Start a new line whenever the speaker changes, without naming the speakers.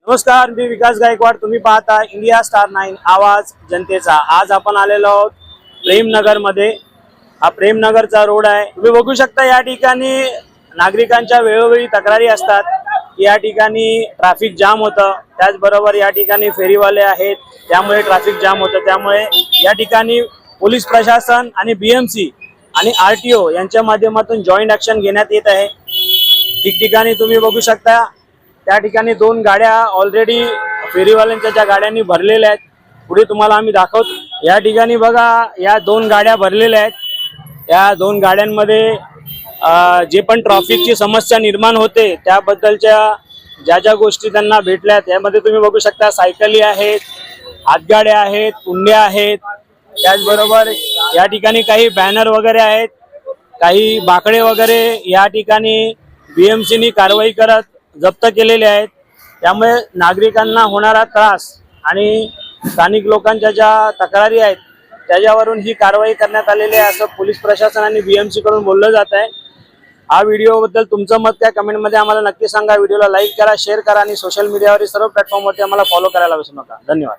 नमस्कार, मी विकास गायकवाड. तुम्ही पाहता इंडिया स्टार 9 आवाज जनतेचा. आज आपण आलेलो आहोत प्रेमनगर मध्ये. हा प्रेमनगरचा रोड आहे. तुम्ही बघू शकता या ठिकाणी नागरिकांच्या वेळोवेळी तक्रारी असतात. या ठिकाणी ट्रॅफिक जाम होतं, त्याचबरोबर या ठिकाणी फेरीवाले आहेत त्यामुळे ट्रॅफिक जाम होतं. त्यामुळे या ठिकाणी पोलीस प्रशासन आणि बीएमसी आणि आरटीओ यांच्या माध्यमातून जॉईंट ऍक्शन घेण्यात येत आहे. ठिकठिकाणी तुम्ही बघू शकता त्या ठिकाणी दोन गाड्या ऑलरेडी फेरीवाल्यांच्या ज्या गाड्यांनी भरलेल्या आहेत. पुढे तुम्हाला आम्ही दाखवतो. या ठिकाणी बघा, या दोन गाड्या भरलेल्या आहेत. या दोन गाड्यांमध्ये जे पण ट्रॅफिकची समस्या निर्माण होते त्याबद्दलच्या ज्या गोष्टी त्यांना भेटल्या त्यामध्ये तुम्ही बघू शकता सायकली आहेत, हातगाड्या आहेत, कुंड्या आहेत. त्याचबरोबर या ठिकाणी काही बॅनर वगैरे आहेत, काही बाकडे वगैरे या ठिकाणी बीएमसीनी कारवाई करत जप्त केलेले आहेत. त्यामुळे नागरिकांना होणारा त्रास आणि स्थानिक लोकांच्या ज्या तक्रारी आहेत त्याच्यावरून ही कारवाई करण्यात आलेली आहे असं पोलीस प्रशासन आणि बीएमसी कडून बोललं जात आहे. हा व्हिडिओबद्दल तुमचं मत काय कमेंटमध्ये आम्हाला नक्की सांगा. व्हिडिओला लाईक करा, शेअर करा आणि सोशल मीडियावरील सर्व प्लॅटफॉर्मवरती आम्हाला फॉलो करायला विसरू नका. धन्यवाद.